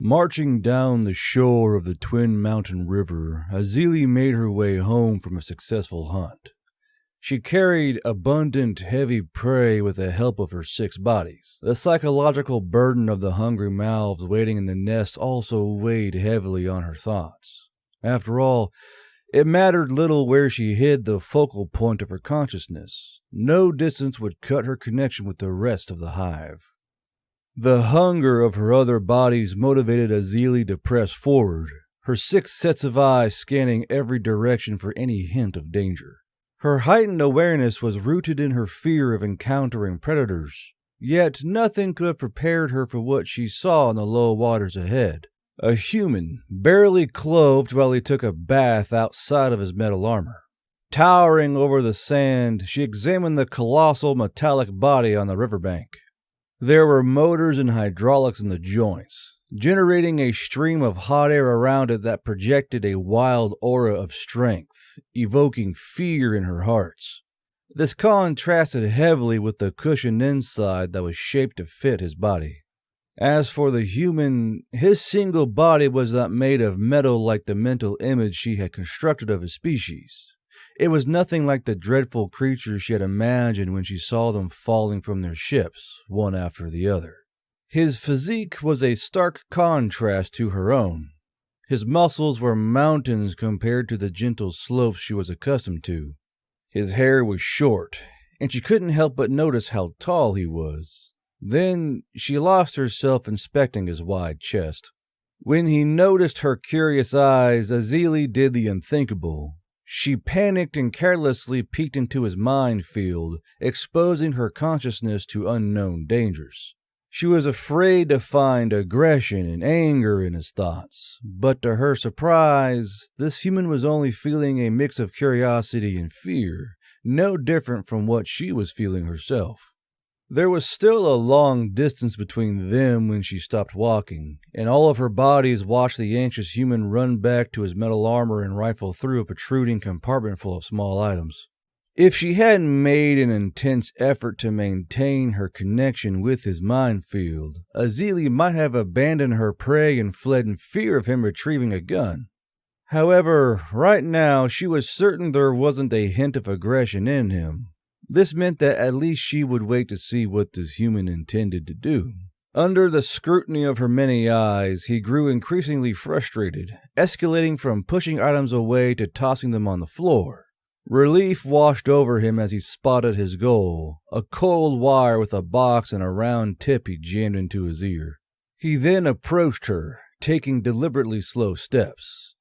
Marching down the shore of the Twin Mountain River, Azili made her way home from a successful hunt. She carried abundant, heavy prey with the help of her 6 bodies. The psychological burden of the hungry mouths waiting in the nest also weighed heavily on her thoughts. After all, it mattered little where she hid the focal point of her consciousness. No distance would cut her connection with the rest of the hive. The hunger of her other bodies motivated Azili to press forward, her 6 sets of eyes scanning every direction for any hint of danger. Her heightened awareness was rooted in her fear of encountering predators, yet nothing could have prepared her for what she saw in the low waters ahead. A human, barely clothed while he took a bath outside of his metal armor. Towering over the sand, she examined the colossal metallic body on the riverbank. There were motors and hydraulics in the joints, generating a stream of hot air around it that projected a wild aura of strength, evoking fear in her hearts. This contrasted heavily with the cushioned inside that was shaped to fit his body. As for the human, his single body was not made of metal like the mental image she had constructed of his species. It was nothing like the dreadful creatures she had imagined when she saw them falling from their ships, one after the other. His physique was a stark contrast to her own. His muscles were mountains compared to the gentle slopes she was accustomed to. His hair was short, and she couldn't help but notice how tall he was. Then she lost herself inspecting his wide chest. When he noticed her curious eyes, Azili did the unthinkable. She panicked and carelessly peeked into his mind field, exposing her consciousness to unknown dangers. She was afraid to find aggression and anger in his thoughts, but to her surprise, this human was only feeling a mix of curiosity and fear, no different from what she was feeling herself. There was still a long distance between them when she stopped walking, and all of her bodies watched the anxious human run back to his metal armor and rifle through a protruding compartment full of small items. If she hadn't made an intense effort to maintain her connection with his mind field, Azili might have abandoned her prey and fled in fear of him retrieving a gun. However, right now she was certain there wasn't a hint of aggression in him. This meant that at least she would wait to see what this human intended to do. Under the scrutiny of her many eyes, he grew increasingly frustrated, escalating from pushing items away to tossing them on the floor. Relief washed over him as he spotted his goal, a coiled wire with a box and a round tip he jammed into his ear. He then approached her, taking deliberately slow steps.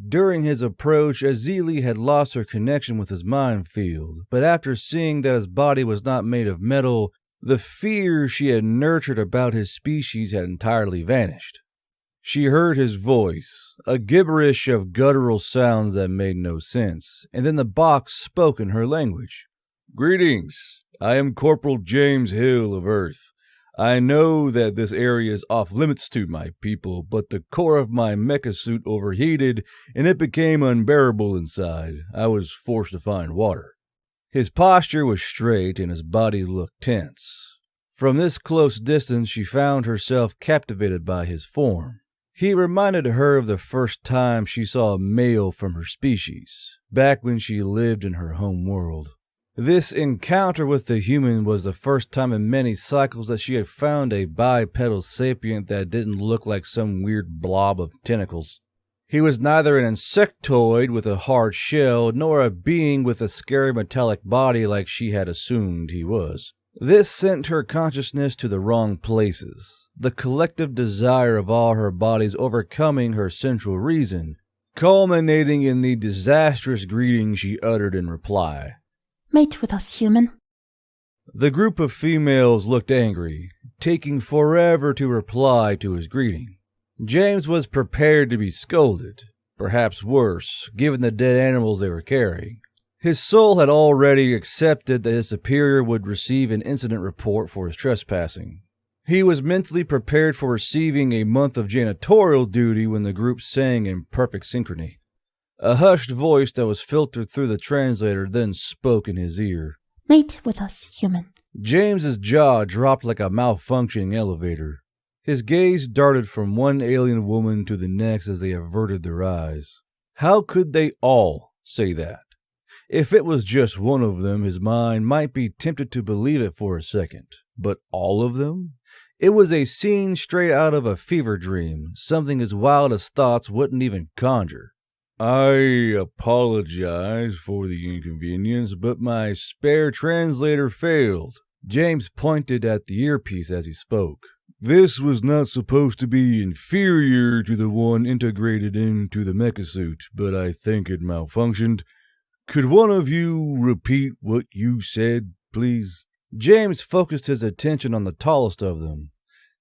During his approach, Azili had lost her connection with his mind field, but after seeing that his body was not made of metal, the fear she had nurtured about his species had entirely vanished. She heard his voice, a gibberish of guttural sounds that made no sense, and then the box spoke in her language. "Greetings. I am Corporal James Hill of Earth. I know that this area is off limits to my people, but the core of my mecha suit overheated and it became unbearable inside. I was forced to find water." His posture was straight and his body looked tense. From this close distance, she found herself captivated by his form. He reminded her of the first time she saw a male from her species, back when she lived in her home world. This encounter with the human was the first time in many cycles that she had found a bipedal sapient that didn't look like some weird blob of tentacles. He was neither an insectoid with a hard shell, nor a being with a scary metallic body like she had assumed he was. This sent her consciousness to the wrong places, the collective desire of all her bodies overcoming her central reason, culminating in the disastrous greeting she uttered in reply. "Mate with us, human." The group of females looked angry, taking forever to reply to his greeting. James was prepared to be scolded, perhaps worse, given the dead animals they were carrying. His soul had already accepted that his superior would receive an incident report for his trespassing. He was mentally prepared for receiving a month of janitorial duty when the group sang in perfect synchrony. A hushed voice that was filtered through the translator then spoke in his ear. "Mate with us, human." James's jaw dropped like a malfunctioning elevator. His gaze darted from one alien woman to the next as they averted their eyes. How could they all say that? If it was just one of them, his mind might be tempted to believe it for a second. But all of them? It was a scene straight out of a fever dream, something as wild as thoughts wouldn't even conjure. I apologize for the inconvenience, but my spare translator failed. James pointed at the earpiece as he spoke. This was not supposed to be inferior to the one integrated into the mecha-suit, but I think it malfunctioned. Could one of you repeat what you said, please? James focused his attention on the tallest of them.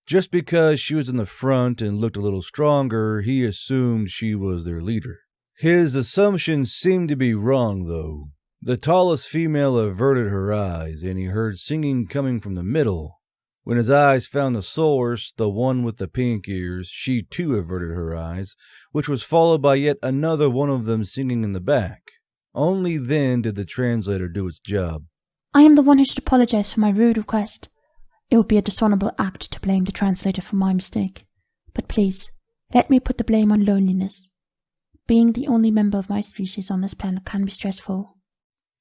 Just because she was in the front and looked a little stronger, he assumed she was their leader. His assumption seemed to be wrong, though. The tallest female averted her eyes, and he heard singing coming from the middle. When his eyes found the source, the one with the pink ears, she too averted her eyes, which was followed by yet another one of them singing in the back. Only then did the translator do its job. I am the one who should apologize for my rude request. It would be a dishonorable act to blame the translator for my mistake. But please, let me put the blame on loneliness. Being the only member of my species on this planet can be stressful.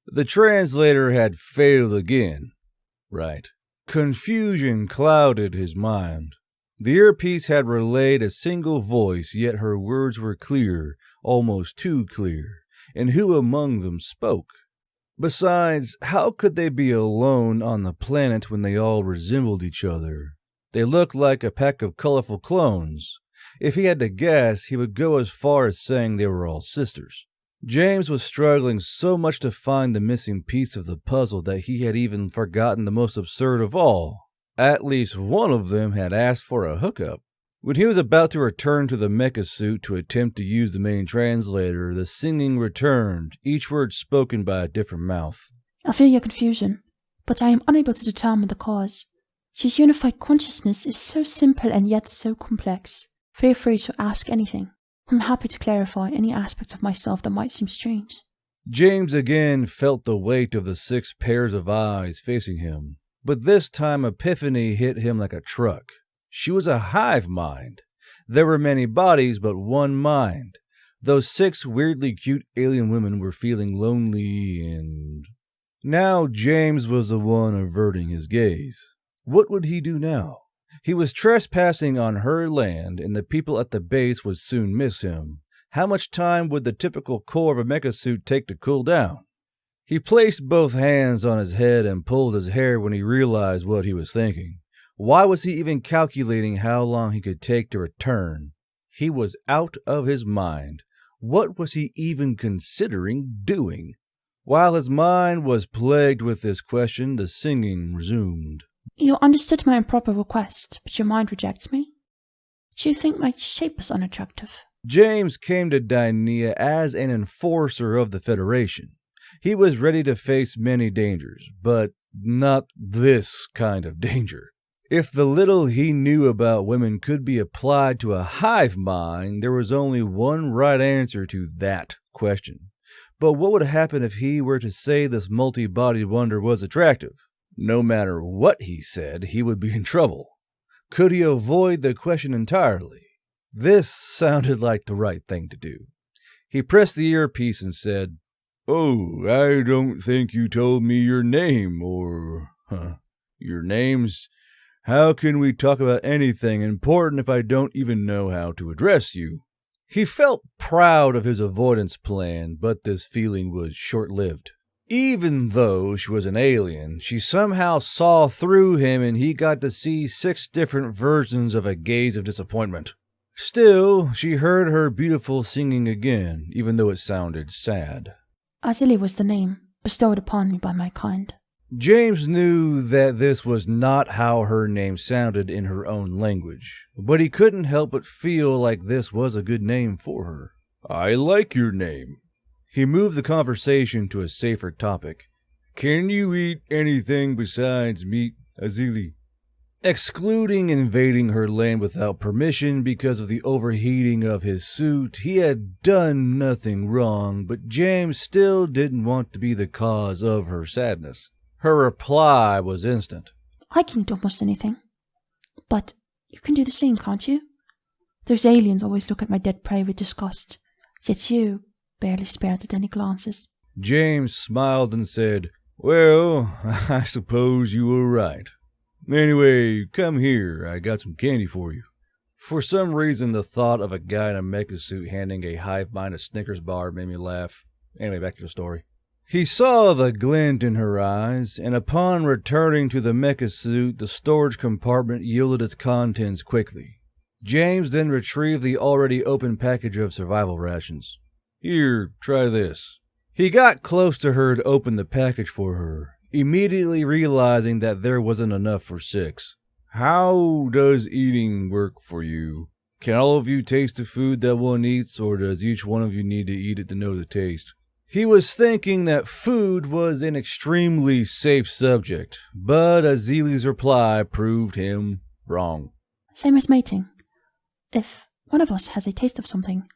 The translator had failed again. Right. Confusion clouded his mind. The earpiece had relayed a single voice, yet her words were clear, almost too clear. And who among them spoke? Besides, how could they be alone on the planet when they all resembled each other? They looked like a pack of colorful clones. If he had to guess, he would go as far as saying they were all sisters. James was struggling so much to find the missing piece of the puzzle that he had even forgotten the most absurd of all. At least one of them had asked for a hookup. When he was about to return to the mecha suit to attempt to use the main translator, the singing returned, each word spoken by a different mouth. I feel your confusion, but I am unable to determine the cause. Your unified consciousness is so simple and yet so complex. Feel free to ask anything. I'm happy to clarify any aspects of myself that might seem strange. James again felt the weight of the 6 pairs of eyes facing him, but this time epiphany hit him like a truck. She was a hive mind. There were many bodies, but one mind. Those 6 weirdly cute alien women were feeling lonely and... Now James was the one averting his gaze. What would he do now? He was trespassing on her land, and the people at the base would soon miss him. How much time would the typical core of a mecha suit take to cool down? He placed both hands on his head and pulled his hair when he realized what he was thinking. Why was he even calculating how long he could take to return? He was out of his mind. What was he even considering doing? While his mind was plagued with this question, the singing resumed. You understood my improper request, but your mind rejects me? Do you think my shape is unattractive? James came to Dynea as an enforcer of the Federation. He was ready to face many dangers, but not this kind of danger. If the little he knew about women could be applied to a hive mind, there was only one right answer to that question. But what would happen if he were to say this multi-bodied wonder was attractive? No matter what he said, he would be in trouble. Could he avoid the question entirely? This sounded like the right thing to do. He pressed the earpiece and said, "Oh, I don't think you told me your name, or, your names. How can we talk about anything important if I don't even know how to address you?" He felt proud of his avoidance plan, but this feeling was short-lived. Even though she was an alien, she somehow saw through him and he got to see 6 different versions of a gaze of disappointment. Still, she heard her beautiful singing again, even though it sounded sad. Azili was the name bestowed upon me by my kind. James knew that this was not how her name sounded in her own language, but he couldn't help but feel like this was a good name for her. I like your name. He moved the conversation to a safer topic. Can you eat anything besides meat, Azili? Excluding invading her land without permission because of the overheating of his suit, he had done nothing wrong, but James still didn't want to be the cause of her sadness. Her reply was instant. I can eat almost anything. But You can do the same, can't you? Those aliens always look at my dead prey with disgust, yet you barely spared it any glances. James smiled and said, "Well, I suppose you were right. Anyway, come here, I got some candy for you." For some reason, the thought of a guy in a mecha suit handing a hive mind a Snickers bar made me laugh. Anyway, back to the story. He saw the glint in her eyes, and upon returning to the mecha suit, the storage compartment yielded its contents quickly. James then retrieved the already open package of survival rations. "Here, try this." He got close to her to open the package for her, immediately realizing that there wasn't enough for 6. "How does eating work for you? Can all of you taste the food that one eats, or does each one of you need to eat it to know the taste?" He was thinking that food was an extremely safe subject, but Azili's reply proved him wrong. Same as mating. If one of us has a taste of something,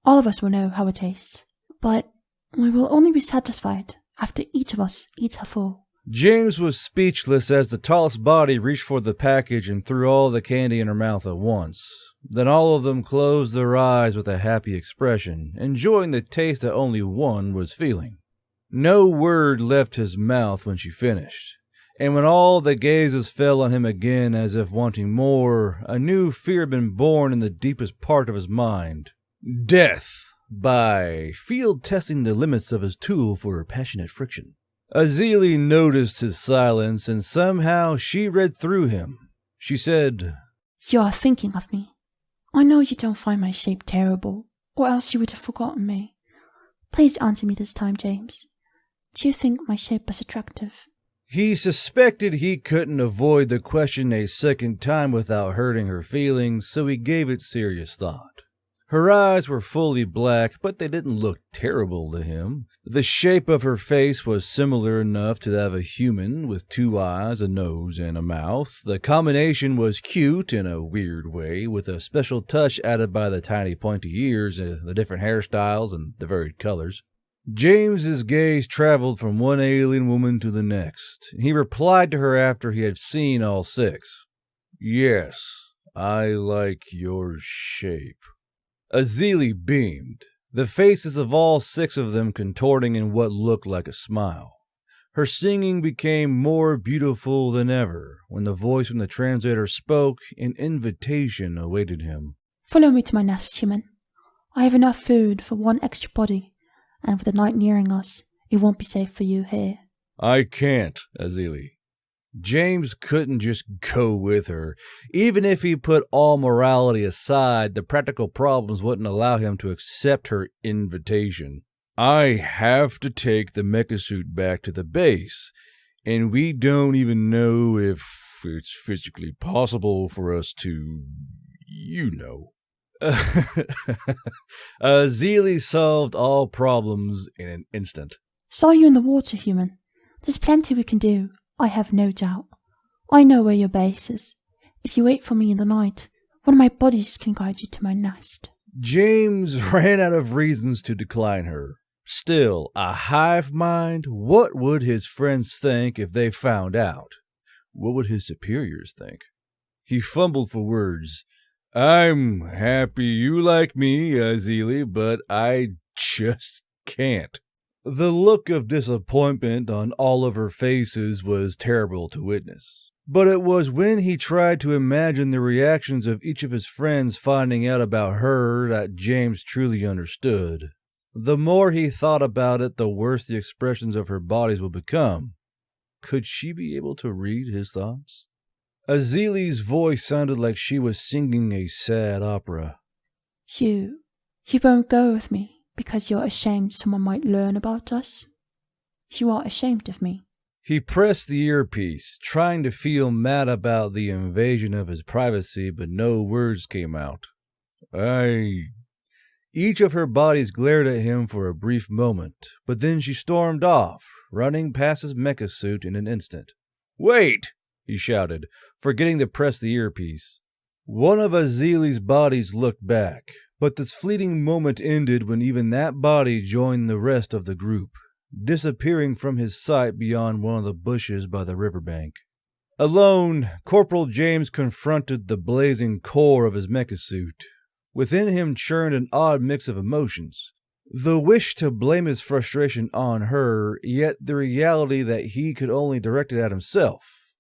all of us will know how it tastes. But we will only be satisfied after each of us eats her full. James was speechless as the tallest body reached for the package and threw all the candy in her mouth at once. Then all of them closed their eyes with a happy expression, enjoying the taste that only one was feeling. No word left his mouth when she finished, and when all the gazes fell on him again as if wanting more, a new fear had been born in the deepest part of his mind. Death, by field testing the limits of his tool for passionate friction. Azili noticed his silence, and somehow she read through him. She said, You are thinking of me. I know you don't find my shape terrible, or else you would have forgotten me. Please answer me this time, James. Do you think my shape is attractive? He suspected he couldn't avoid the question a second time without hurting her feelings, so he gave it serious thought. Her eyes were fully black, but they didn't look terrible to him. The shape of her face was similar enough to that of a human, with 2 eyes, a nose, and a mouth. The combination was cute in a weird way, with a special touch added by the tiny pointy ears, the different hairstyles, and the varied colors. James's gaze traveled from one alien woman to the next. He replied to her after he had seen all 6. "Yes, I like your shape." Azili beamed, the faces of all 6 of them contorting in what looked like a smile. Her singing became more beautiful than ever. When the voice from the translator spoke, an invitation awaited him. Follow me to my nest, human. I have enough food for 1 extra body, and with the night nearing us, it won't be safe for you here. "I can't, Azili." James couldn't just go with her. Even if he put all morality aside, the practical problems wouldn't allow him to accept her invitation. "I have to take the mecha suit back to the base, and we don't even know if it's physically possible for us to, you know." Azili solved all problems in an instant. Saw you in the water, human. There's plenty we can do, I have no doubt. I know where your base is. If you wait for me in the night, one of my bodies can guide you to my nest. James ran out of reasons to decline her. Still, a hive mind? What would his friends think if they found out? What would his superiors think? He fumbled for words. "I'm happy you like me, Azili, but I just can't." The look of disappointment on all of her faces was terrible to witness. But it was when he tried to imagine the reactions of each of his friends finding out about her that James truly understood. The more he thought about it, the worse the expressions of her bodies would become. Could she be able to read his thoughts? Azili's voice sounded like she was singing a sad opera. You won't go with me because you're ashamed someone might learn about us? You are ashamed of me. He pressed the earpiece, trying to feel mad about the invasion of his privacy, but no words came out. Each of her bodies glared at him for a brief moment, but then she stormed off, running past his mecha suit in an instant. "Wait!" he shouted, forgetting to press the earpiece. One of Azili's bodies looked back, but this fleeting moment ended when even that body joined the rest of the group, disappearing from his sight beyond one of the bushes by the riverbank. Alone, Corporal James confronted the blazing core of his mecha-suit. Within him churned an odd mix of emotions. The wish to blame his frustration on her, yet the reality that he could only direct it at himself.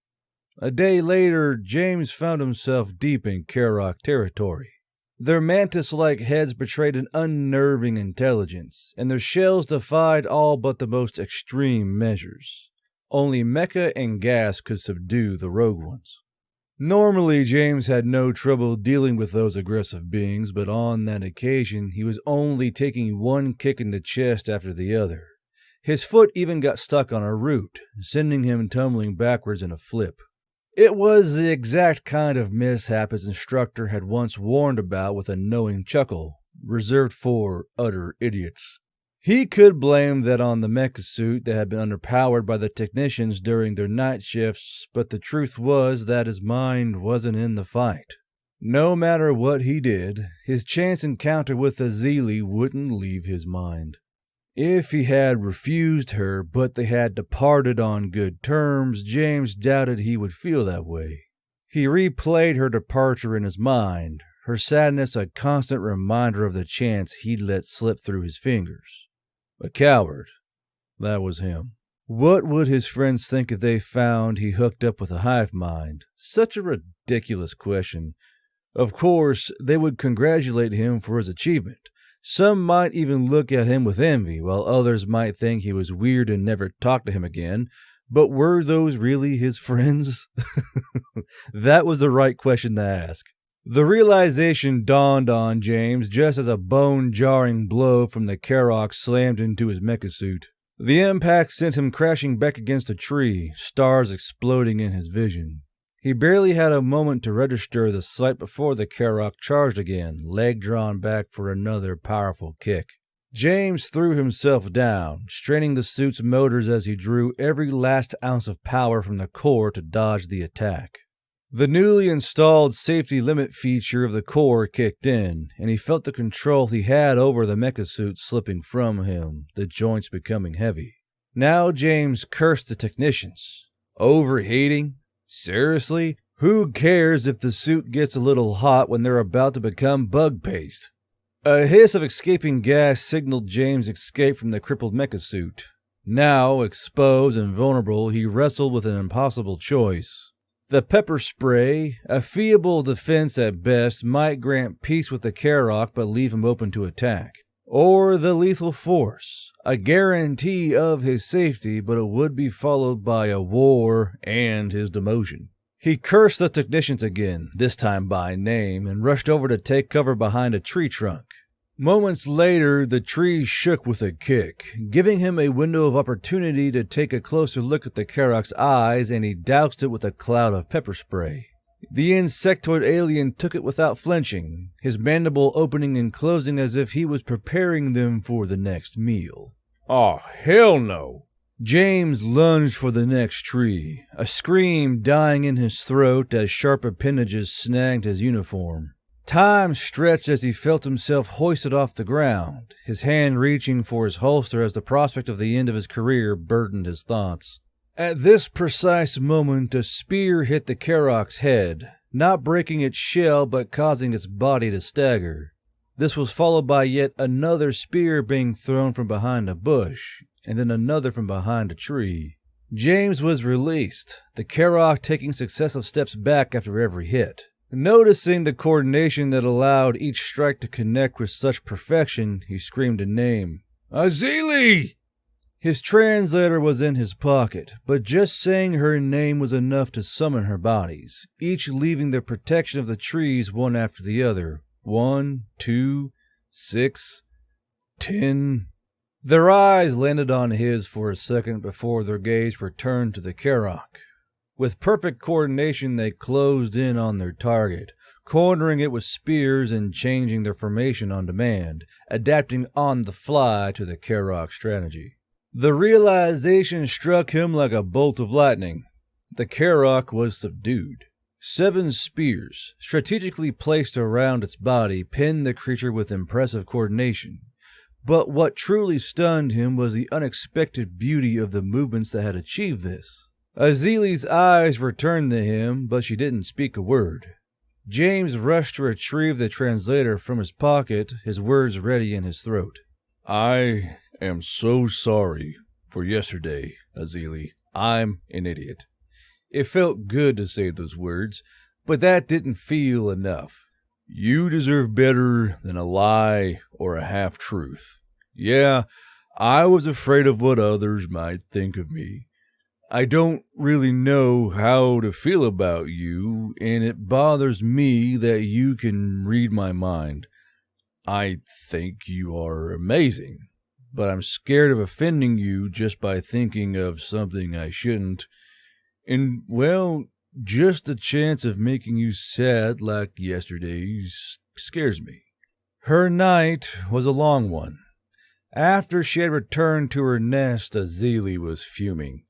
A day later, James found himself deep in Karok territory. Their mantis-like heads betrayed an unnerving intelligence, and their shells defied all but the most extreme measures. Only mecha and gas could subdue the rogue ones. Normally, James had no trouble dealing with those aggressive beings, but on that occasion, he was only taking one kick in the chest after the other. His foot even got stuck on a root, sending him tumbling backwards in a flip. It was the exact kind of mishap his instructor had once warned about with a knowing chuckle, reserved for utter idiots. He could blame that on the mecha suit that had been underpowered by the technicians during their night shifts, but the truth was that his mind wasn't in the fight. No matter what he did, his chance encounter with Azili wouldn't leave his mind. If he had refused her, but they had departed on good terms, James doubted he would feel that way. He replayed her departure in his mind, her sadness a constant reminder of the chance he'd let slip through his fingers. A coward. That was him. What would his friends think if they found he hooked up with a hive mind? Such a ridiculous question. Of course, they would congratulate him for his achievement. Some might even look at him with envy, while others might think he was weird and never talk to him again. But were those really his friends? That was the right question to ask. The realization dawned on James just as a bone-jarring blow from the Karok slammed into his mecha-suit. The impact sent him crashing back against a tree, stars exploding in his vision. He barely had a moment to register the sight before the Karok charged again, leg drawn back for another powerful kick. James threw himself down, straining the suit's motors as he drew every last ounce of power from the core to dodge the attack. The newly installed safety limit feature of the core kicked in, and he felt the control he had over the mecha-suit slipping from him, the joints becoming heavy. Now James cursed the technicians. Overheating? Seriously? Who cares if the suit gets a little hot when they're about to become bug paste? A hiss of escaping gas signaled James' escape from the crippled mecha-suit. Now, exposed and vulnerable, he wrestled with an impossible choice. The pepper spray, a feeble defense at best, might grant peace with the Karok but leave him open to attack. Or the lethal force, a guarantee of his safety, but it would be followed by a war and his demotion. He cursed the technicians again, this time by name, and rushed over to take cover behind a tree trunk. Moments later, the tree shook with a kick, giving him a window of opportunity to take a closer look at the Karok's eyes, and he doused it with a cloud of pepper spray. The insectoid alien took it without flinching, his mandible opening and closing as if he was preparing them for the next meal. Oh, hell no! James lunged for the next tree, a scream dying in his throat as sharp appendages snagged his uniform. Time stretched as he felt himself hoisted off the ground, his hand reaching for his holster as the prospect of the end of his career burdened his thoughts. At this precise moment, a spear hit the Karok's head, not breaking its shell but causing its body to stagger. This was followed by yet another spear being thrown from behind a bush, and then another from behind a tree. James was released, the Karok taking successive steps back after every hit. Noticing the coordination that allowed each strike to connect with such perfection, he screamed a name. Azili! His translator was in his pocket, but just saying her name was enough to summon her bodies, each leaving the protection of the trees one after the other. 1, 2, 6, 10. Their eyes landed on his for a second before their gaze returned to the Karok. With perfect coordination, they closed in on their target, cornering it with spears and changing their formation on demand, adapting on the fly to the Karok strategy. The realization struck him like a bolt of lightning. The Karok was subdued. 7 spears, strategically placed around its body, pinned the creature with impressive coordination. But what truly stunned him was the unexpected beauty of the movements that had achieved this. Azili's eyes returned to him, but she didn't speak a word. James rushed to retrieve the translator from his pocket, his words ready in his throat. I am so sorry for yesterday, Azili. I'm an idiot. It felt good to say those words, but that didn't feel enough. You deserve better than a lie or a half-truth. Yeah, I was afraid of what others might think of me. I don't really know how to feel about you, and it bothers me that you can read my mind. I think you are amazing, but I'm scared of offending you just by thinking of something I shouldn't. And, well, just the chance of making you sad like yesterday scares me. Her night was a long one. After she had returned to her nest, Azili was fuming.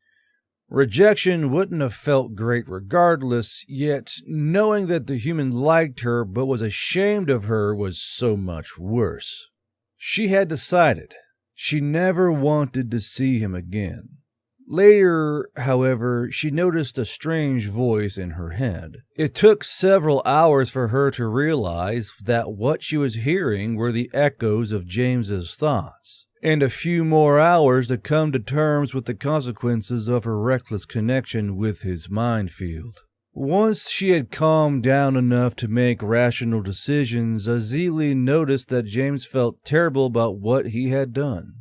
Rejection wouldn't have felt great regardless, yet knowing that the human liked her but was ashamed of her was so much worse. She had decided she never wanted to see him again. Later, however, she noticed a strange voice in her head. It took several hours for her to realize that what she was hearing were the echoes of James's thoughts, and a few more hours to come to terms with the consequences of her reckless connection with his mind field. Once she had calmed down enough to make rational decisions, Azili noticed that James felt terrible about what he had done.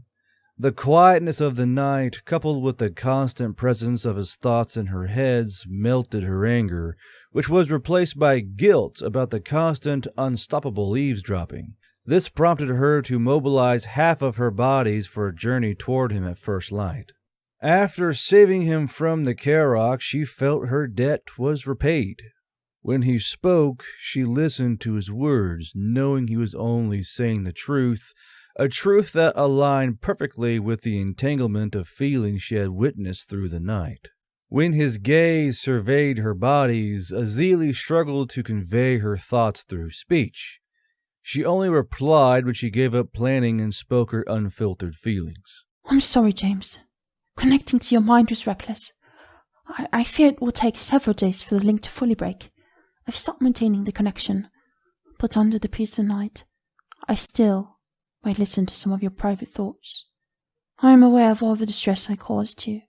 The quietness of the night, coupled with the constant presence of his thoughts in her heads, melted her anger, which was replaced by guilt about the constant, unstoppable eavesdropping. This prompted her to mobilize half of her bodies for a journey toward him at first light. After saving him from the Karok, she felt her debt was repaid. When he spoke, she listened to his words, knowing he was only saying the truth, a truth that aligned perfectly with the entanglement of feelings she had witnessed through the night. When his gaze surveyed her bodies, Azili struggled to convey her thoughts through speech. She only replied when she gave up planning and spoke her unfiltered feelings. I'm sorry, James. Connecting to your mind was reckless. I fear it will take several days for the link to fully break. I've stopped maintaining the connection, but under the peace of night, I still might listen to some of your private thoughts. I am aware of all the distress I caused you,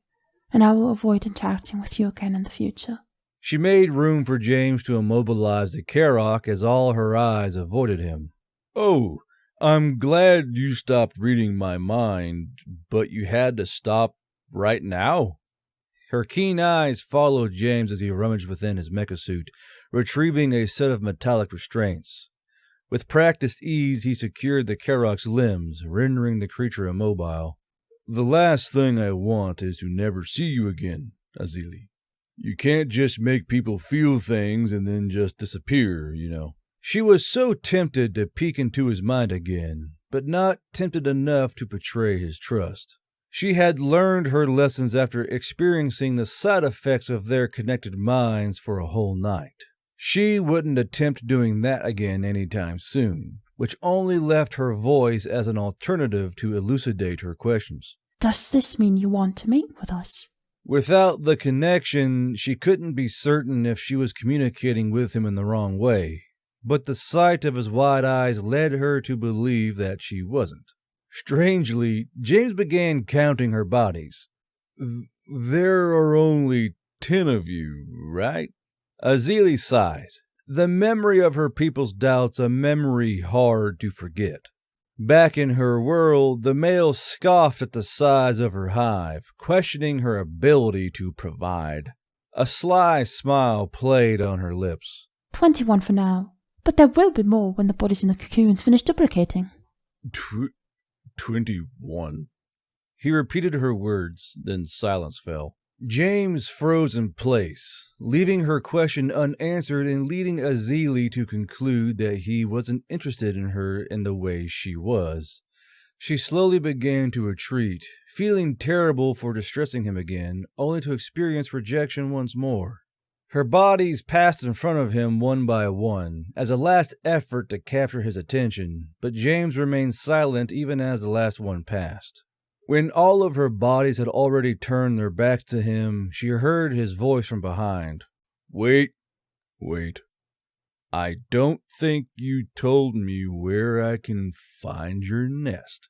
and I will avoid interacting with you again in the future. She made room for James to immobilize the Karok as all her eyes avoided him. Oh, I'm glad you stopped reading my mind, but you had to stop right now? Her keen eyes followed James as he rummaged within his mecha suit, retrieving a set of metallic restraints. With practiced ease, he secured the Karok's limbs, rendering the creature immobile. The last thing I want is to never see you again, Azili. You can't just make people feel things and then just disappear, you know. She was so tempted to peek into his mind again, but not tempted enough to betray his trust. She had learned her lessons after experiencing the side effects of their connected minds for a whole night. She wouldn't attempt doing that again anytime soon, which only left her voice as an alternative to elucidate her questions. Does this mean you want to meet with us? Without the connection, she couldn't be certain if she was communicating with him in the wrong way, but the sight of his wide eyes led her to believe that she wasn't. Strangely, James began counting her bodies. There are only 10 of you, right? Azili sighed, the memory of her people's doubts a memory hard to forget. Back in her world, the male scoffed at the size of her hive, questioning her ability to provide. A sly smile played on her lips. 21 for now, but there will be more when the bodies in the cocoons finish duplicating. 21. He repeated her words, then silence fell. James froze in place, leaving her question unanswered and leading Azili to conclude that he wasn't interested in her in the way she was. She slowly began to retreat, feeling terrible for distressing him again, only to experience rejection once more. Her bodies passed in front of him one by one, as a last effort to capture his attention, but James remained silent even as the last one passed. When all of her bodies had already turned their backs to him, she heard his voice from behind. Wait. I don't think you told me where I can find your nest.